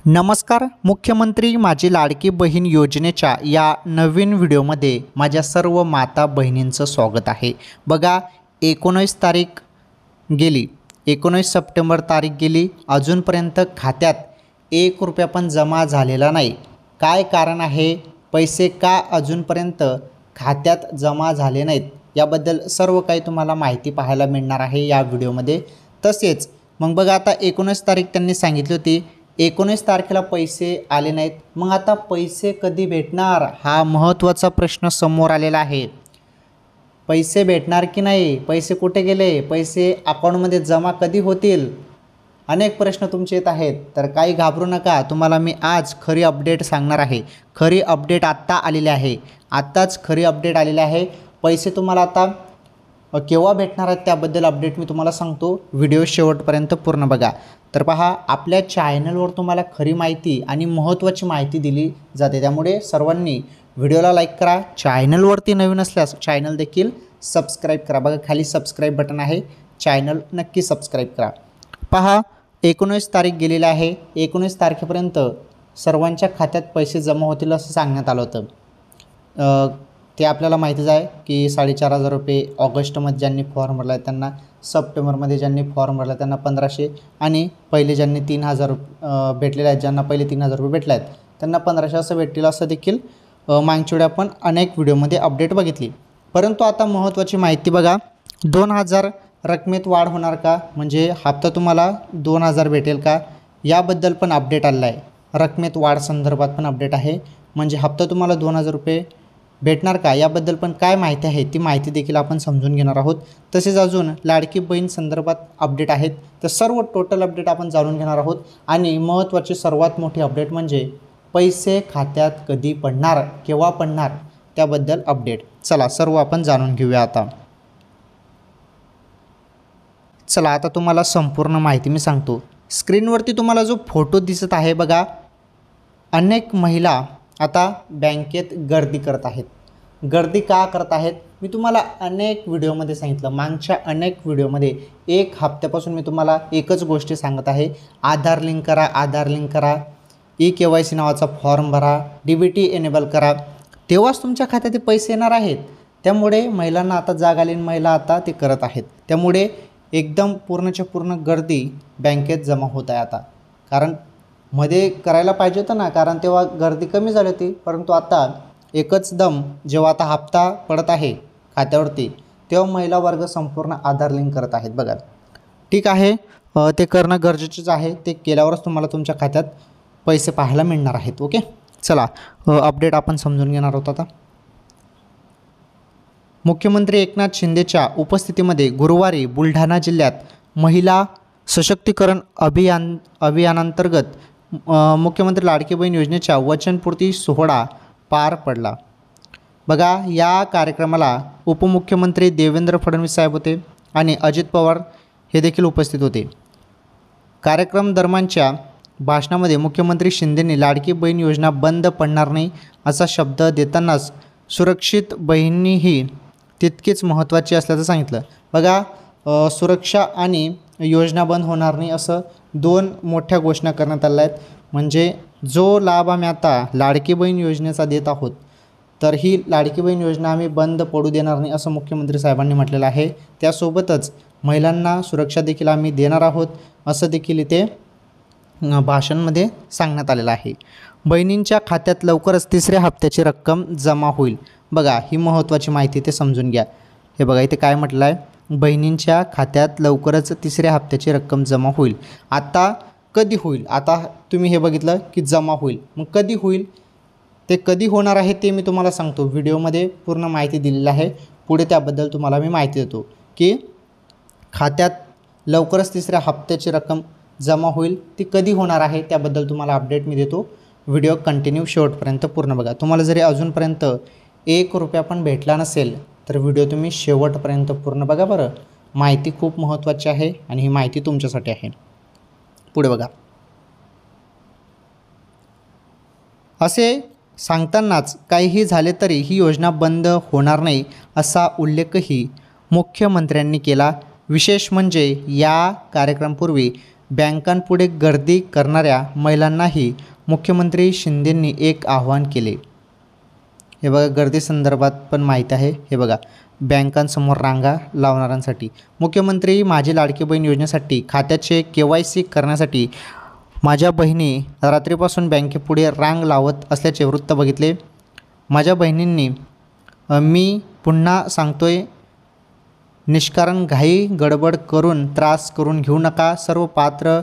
नमस्कार. मुख्यमंत्री माझी लाडकी बहीण योजनेच्या या नवीन व्हिडिओमध्ये माझ्या सर्व माता बहिणींचं स्वागत आहे. बघा 19 तारीख गेली, 19 सप्टेंबर तारीख गेली, अजूनपर्यंत खात्यात 1 रुपया पण जमा झालेला नाही. काय कारण आहे? पैसे का अजूनपर्यंत खात्यात जमा झाले नाहीत याबद्दल सर्व काही तुम्हाला माहिती पाहायला मिळणार आहे या व्हिडिओमध्ये. तसेच मग बघा आता 19 तारीख त्यांनी सांगितली होती, 19 तारखेला पैसे आले नाहीत. मग आता पैसे कधी भेटणार हा महत्त्वाचा प्रश्न समोर आलेला आहे. पैसे भेटणार की नाही? पैसे कुठे गेले? पैसे अकाउंटमध्ये जमा कधी होतील? अनेक प्रश्न तुमचे येत आहेत. तर काही घाबरू नका, तुम्हाला मी आज खरी अपडेट सांगणार आहे. खरी अपडेट आत्ता आलेली आहे, आत्ताच खरी अपडेट आलेली आहे. पैसे तुम्हाला आता केव्हा भेटणार आहेत त्याबद्दल अपडेट मी तुम्हाला सांगतो. व्हिडिओ शेवटपर्यंत पूर्ण बघा. तर पहा, आपल्या चॅनलवर तुम्हाला खरी माहिती आणि महत्त्वाची माहिती दिली जाते, त्यामुळे सर्वांनी व्हिडिओला लाईक करा. चॅनलवरती नवीन असल्यास चॅनल देखील सबस्क्राईब करा. बघा खाली सबस्क्राईब बटन आहे, चॅनल नक्की सबस्क्राईब करा. पहा 19 तारीख गेलेली आहे. 19 तारखेपर्यंत सर्वांच्या खात्यात पैसे जमा होतील असं सांगण्यात आलं होतं. ते आपल्याला माहितीच आहे की 4,500 रुपये ऑगस्टमध्ये ज्यांनी फॉर्म भरला आहे त्यांना, सप्टेंबरमध्ये ज्यांनी फॉर्म भरला त्यांना 1,500 आणि पहिले ज्यांनी 3,000 भेटलेले आहेत, ज्यांना पहिले 3,000 रुपये भेटले आहेत त्यांना 1,500 असं भेटतील. असं देखील मागच्या वेळी आपण अनेक व्हिडिओमध्ये अपडेट बघितली. परंतु आता महत्त्वाची माहिती बघा, 2,000 रकमेत वाढ होणार का? म्हणजे हप्ता तुम्हाला 2,000 भेटेल का? याबद्दल पण अपडेट आलेला आहे. रकमेत वाढ संदर्भात पण अपडेट आहे. म्हणजे हप्ता तुम्हाला 2,000 रुपये भेटणार का याबद्दल पण काय माहिती आहे ती माहिती देखील आपण समजून घेणार आहोत. तसेच अजून लाडकी बहीण संदर्भात अपडेट आहेत, तर सर्व टोटल अपडेट आपण जाणून घेणार आहोत. आणि महत्त्वाची सर्वात मोठी अपडेट म्हणजे पैसे खात्यात कधी पडणार, केव्हा पडणार त्याबद्दल अपडेट. चला सर्व आपण जाणून घेऊया आता. चला आता तुम्हाला संपूर्ण माहिती मी सांगतो. स्क्रीनवरती तुम्हाला जो फोटो दिसत आहे बघा, अनेक महिला आता बँकेत गर्दी करत आहेत. गर्दी का करत आहेत मी तुम्हाला अनेक व्हिडिओमध्ये सांगितलं. मागच्या अनेक व्हिडिओमध्ये एक हप्त्यापासून मी तुम्हाला एकच गोष्टी सांगत आहे. आधार लिंक करा, आधार लिंक करा, KYC नावाचा फॉर्म भरा, DBT एनेबल करा, तेव्हाच तुमच्या खात्यात ते पैसे येणार आहेत. त्यामुळे महिलांना आता जाग आली, महिला आता ते करत आहेत. त्यामुळे एकदम पूर्णच्या पूर्ण गर्दी बँकेत जमा होत आहे आता. कारण मध्ये करायला पाहिजे होतं ना, कारण तेव्हा गर्दी कमी झाली होती. परंतु आता एकच दम जेव्हा आता हप्ता पडत आहे खात्यावरती, तेव्हा महिला वर्ग संपूर्ण आधार लिंक करत आहेत. बघा ठीक आहे, ते करणं गरजेचंच आहे. ते केल्यावरच तुम्हाला तुमच्या खात्यात पैसे पाहायला मिळणार आहेत. ओके, चला अपडेट आपण समजून घेणार आहोत आता. मुख्यमंत्री एकनाथ शिंदेच्या उपस्थितीमध्ये गुरुवारी बुलढाणा जिल्ह्यात महिला सशक्तीकरण अभियानांतर्गत मुख्यमंत्री लाडकी बहीण योजनेच्या वचनपूर्ती सोहळा पार पडला. बघा या कार्यक्रमाला उपमुख्यमंत्री देवेंद्र फडणवीस साहेब होते आणि अजित पवार हे देखील उपस्थित होते. कार्यक्रम दरम्यानच्या भाषणामध्ये मुख्यमंत्री शिंदेंनी लाडकी बहीण योजना बंद पडणार नाही असा शब्द देतानाच सुरक्षित बहिणीही तितकीच महत्त्वाची असल्याचं सांगितलं. बघा सुरक्षा आणि योजना बंद होणार नाही असं दोन मोठ्या घोषणा करण्यात आल्या आहेत. म्हणजे जो लाभ आम्ही आता लाडकी बहीण योजनेचा देत आहोत, तर ही लाडकी बहीण योजना आम्ही बंद पडू देणार नाही असं मुख्यमंत्री साहेबांनी म्हटलेलं आहे. त्यासोबतच महिलांना सुरक्षा देखील आम्ही देणार आहोत असं देखील इथे भाषणामध्ये सांगण्यात आलेलं आहे. बहिणींच्या खात्यात लवकरच 3ऱ्या हप्त्याची रक्कम जमा होईल. बघा ही महत्त्वाची माहिती ते समजून घ्या. हे बघा इथे काय म्हटलं आहे, बहिणींच्या खात्यात लवकरच 3ऱ्या हप्त्याची रक्कम जमा होईल. आता कधी होईल? आता तुम्ही हे बघितलं की जमा होईल, मग कधी होईल ते कधी होणार आहे ते मी तुम्हाला सांगतो. व्हिडिओमध्ये पूर्ण माहिती दिलेली आहे. पुढे त्याबद्दल तुम्हाला मी माहिती देतो की खात्यात लवकरच 3ऱ्या हप्त्याची रक्कम जमा होईल. ती कधी होणार आहे त्याबद्दल तुम्हाला अपडेट मी देतो. व्हिडिओ कंटिन्यू शेवटपर्यंत पूर्ण बघा. तुम्हाला जरी अजूनपर्यंत 1 रुपया पण भेटला नसेल तर व्हिडिओ तुम्ही शेवटपर्यंत पूर्ण बघा बरं. माहिती खूप महत्त्वाची आहे आणि ही माहिती तुमच्यासाठी आहे. पुढे बघा. असे सांगतानाच काहीही झाले तरी ही योजना बंद होणार नाही असा उल्लेखही मुख्यमंत्र्यांनी केला. विशेष म्हणजे या कार्यक्रमापूर्वी बँकांपुढे गर्दी करणाऱ्या महिलांनाही मुख्यमंत्री शिंदेंनी एक आव्हान केले. हे बघा, गर्दी संदर्भात पण माहिती आहे. हे बघा, बँकांसमोर रांगा लावणाऱ्यांसाठी मुख्यमंत्री माझी लाडकी बहीण योजनेसाठी खात्याचे KYC करण्यासाठी माझ्या बहिणी रात्रीपासून बँकेपुढे रांग लावत असल्याचे वृत्त बघितले. माझ्या बहिणींनी मी पुन्हा सांगतोय, निष्कारण घाई गडबड करून त्रास करून घेऊ नका. सर्व पात्र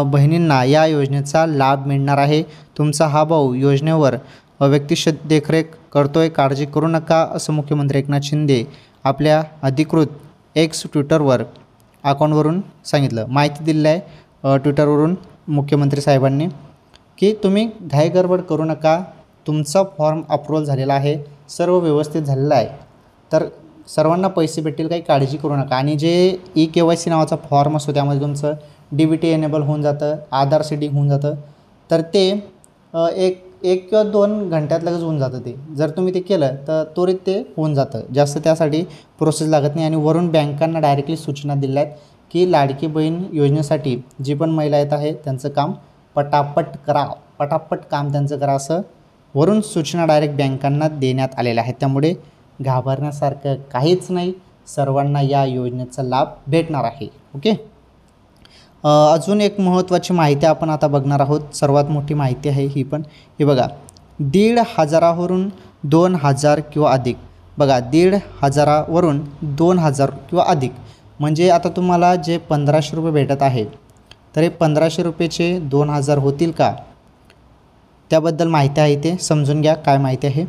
बहिणींना या योजनेचा लाभ मिळणार आहे. तुमचा हा भाऊ योजनेवर व्यक्तिशः देखरेख करतोय, काळजी करू नका, असं मुख्यमंत्री एकनाथ शिंदे आपल्या अधिकृत X ट्विटरवर अकाउंटवरून सांगितलं. माहिती दिली आहे ट्विटरवरून मुख्यमंत्री साहेबांनी की तुम्ही घाई गडबड करू नका. तुमचा फॉर्म अप्रूव्हल झालेला आहे, सर्व व्यवस्थित झालेलं आहे, तर सर्वांना पैसे भेटतील, काही काळजी करू नका. आणि जे eKYC नावाचा फॉर्म असतो त्यामध्ये तुमचं DBT एनेबल होऊन जातं, आधार सीडिंग होऊन जातं, तर ते एक किंवा 2 घंट्यात लगेच होऊन जातं. ते जर तुम्ही ते केलं तर त्वरित ते होऊन जातं, जास्त त्यासाठी प्रोसेस लागत नाही. आणि वरून बँकांना डायरेक्टली सूचना दिल्या आहेत की लाडकी बहीण योजनेसाठी जी पण महिला येत आहे त्यांचं काम पटापट करा, पटापट काम त्यांचं करा, असं वरून सूचना डायरेक्ट बँकांना देण्यात आलेल्या आहेत. त्यामुळे घाबरण्यासारखं काहीच नाही, सर्वांना या योजनेचा लाभ भेटणार आहे. ओके. अजून एक महत्त्वाची माहिती आपण आता बघणार आहोत. सर्वात मोठी माहिती आहे ही पण. हे बघा, 1,500वरून 2,000 किंवा अधिक. बघा, 1,500वरून 2,000 किंवा अधिक म्हणजे आता तुम्हाला जे 1,500 रुपये भेटत आहे, तर हे 1,500 रुपयेचे 2,000 होतील का, त्याबद्दल माहिती आहे. ते समजून घ्या काय माहिती आहे.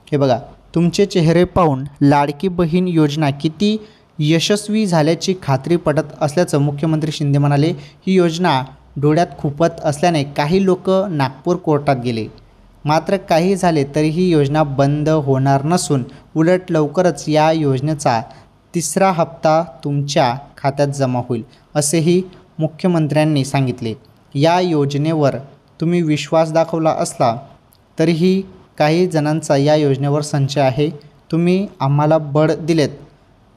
हे बघा, तुमचे चेहरे पाहून लाडकी बहीण योजना किती यशस्वी झाल्याची खात्री पटत असल्याचं मुख्यमंत्री शिंदे म्हणाले. ही योजना डोळ्यात खुपत असल्याने काही लोक नागपूर कोर्टात गेले, मात्र काही झाले तरी ही योजना बंद होणार नसून उलट लवकरच या योजनेचा 3रा हप्ता तुमच्या खात्यात जमा होईल, असेही मुख्यमंत्र्यांनी सांगितले. या योजनेवर तुम्ही विश्वास दाखवला असला तरीही काही जणांचा या योजनेवर संशय आहे. तुम्ही आम्हाला बळ दिलेत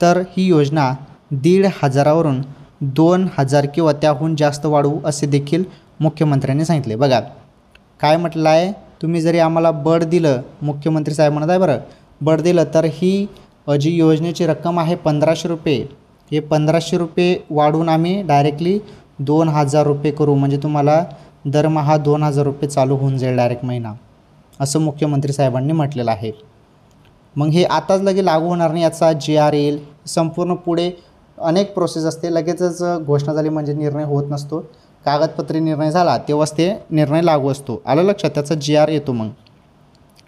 तर ही योजना 1,500वरून 2,000 किंवा त्याहून जास्त वाढवू, असे देखील मुख्यमंत्र्यांनी सांगितले. बघा काय म्हटलं आहे, तुम्ही जरी आम्हाला बळ दिलं, मुख्यमंत्री साहेब म्हणत आहे बरं, बळ दिलं तर ही जी योजनेची रक्कम आहे 1,500 रुपये, हे 1,500 रुपये वाढवून आम्ही डायरेक्टली 2,000 रुपये करू, म्हणजे तुम्हाला दरमहा 2,000 रुपये चालू होऊन जाईल डायरेक्ट महिना, असं मुख्यमंत्री साहेबांनी म्हटलेलं आहे. मग हे आताच लगे लागू होणार नाही, याचा GR येईल, संपूर्ण पुढे अनेक प्रोसेस असते. लगेचच घोषणा झाली म्हणजे निर्णय होत नसतो, कागदपत्री निर्णय झाला तेव्हाच ते निर्णय लागू असतो. आलं लक्षात, त्याचा GR येतो. मग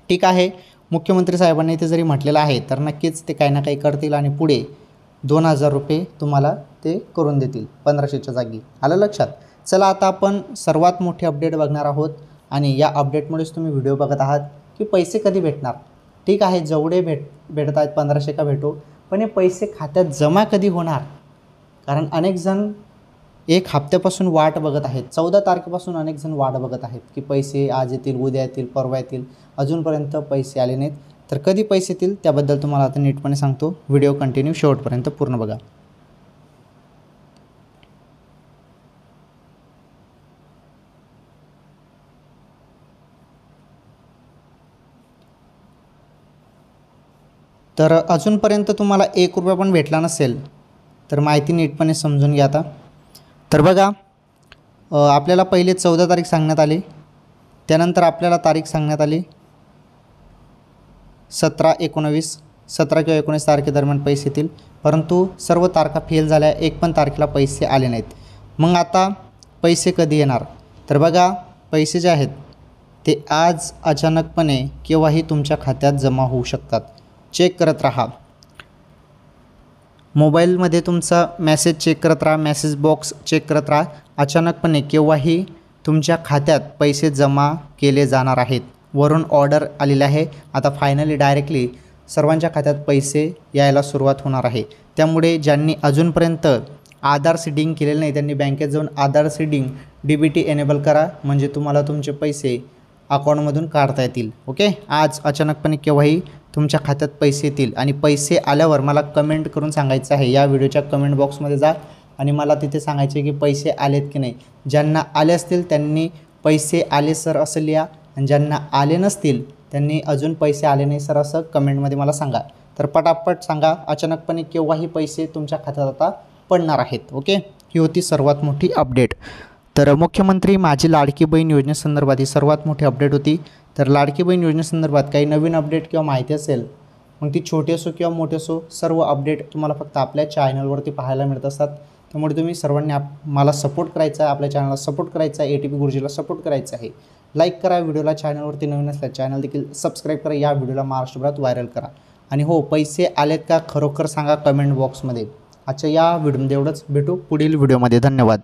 ठीक आहे, मुख्यमंत्री साहेबांनी ते जरी म्हटलेलं आहे तर नक्कीच ते काही ना काही करतील आणि पुढे 2,000 रुपये तुम्हाला ते करून देतील 1,500च्या जागी. आलं लक्षात. चला आता आपण सर्वात मोठी अपडेट बघणार आहोत आणि या अपडेटमुळेच तुम्ही व्हिडिओ बघत आहात की पैसे कधी भेटणार. ठीक आहे, जेवढे भेटत आहेत 1,500 का भेटो, पण हे पैसे खात्यात जमा कधी होणार, कारण अनेक जण 1 हप्त्यापासून वाट बघत आहेत. 14 तारखेपासून अनेक जण वाट बघत आहेत की पैसे आज येतील, उद्या येतील, परवा येतील, अजूनपर्यंत पैसे आले नाहीत. तर कधी पैसे येतील त्याबद्दल तुम्हाला आता नीटपणे सांगतो. व्हिडिओ कंटिन्यू शेवटपर्यंत पूर्ण बघा. तर अजूनपर्यंत तुम्हाला 1 रुपया पण भेटला नसेल तर माहिती नीटपणे समजून घ्या आता. तर बघा, आपल्याला पहिले 14 तारीख सांगण्यात आली, त्यानंतर आपल्याला तारीख सांगण्यात आली 17 किंवा 19 तारखेदरम्यान पैसे येतील, परंतु सर्व तारखा फेल झाल्या, एक पण तारखेला पैसे आले नाहीत. मग आता पैसे कधी येणार, तर बघा पैसे जे आहेत ते आज अचानकपणे केव्हाही तुमच्या खात्यात जमा होऊ शकतात. चेक करत राहा, मोबाईलमध्ये तुमचा मेसेज चेक करत राहा, मेसेज बॉक्स चेक करत राहा. अचानकपणे केव्हाही तुमच्या खात्यात पैसे जमा केले जाणार आहेत. वरून ऑर्डर आलेली आहे, आता फायनली डायरेक्टली सर्वांच्या खात्यात पैसे यायला सुरुवात होणार आहे. त्यामुळे ज्यांनी अजूनपर्यंत आधार सीडिंग केलेलं नाही त्यांनी बँकेत जाऊन आधार सीडिंग DBT एनेबल करा, म्हणजे तुम्हाला तुमचे पैसे अकाउंटमधून काढता येतील. ओके, आज अचानकपणे केव्हाही तुमच्या खात्यात पैसे येतील आणि पैसे आल्यावर मला कमेंट करून सांगायचं आहे. या व्हिडिओच्या कमेंट बॉक्समध्ये जा आणि मला तिथे सांगायचे की पैसे आलेत की नाही. ज्यांना आले असतील त्यांनी पैसे आले सर असं लिहा, आणि ज्यांना आले नसतील त्यांनी अजून पैसे आले नाही सर असं कमेंटमध्ये मला सांगा. तर पटापट सांगा, अचानकपणे केव्हाही पैसे तुमच्या खात्यात आता पडणार आहेत. ओके, ही होती सर्वात मोठी अपडेट. तर मुख्यमंत्री माझी लाडकी बहीण योजनेसंदर्भात ही सर्वात मोठी अपडेट होती. तर लाडकी बहीण योजनेसंदर्भात काही नवीन अपडेट किंवा माहिती असेल, मग ती छोटी असो किंवा मोठी असो, सर्व अपडेट तुम्हाला फक्त आपल्या चॅनलवरती पाहायला मिळत असतात. त्यामुळे तुम्ही सर्वांनी मला सपोर्ट करायचा आहे, आपल्या चॅनलला सपोर्ट करायचा आहे, ATP गुरुजीला सपोर्ट करायचा आहे. लाईक करा व्हिडिओला, चॅनलवरती नवीन असल्यास चॅनल देखील सबस्क्राईब करा, या व्हिडिओला महाराष्ट्रभरात व्हायरल करा. आणि हो, पैसे आलेत का खरोखर सांगा कमेंट बॉक्समध्ये. आजच्या या व्हिडिओमध्ये एवढंच, भेटू पुढील व्हिडिओमध्ये. धन्यवाद.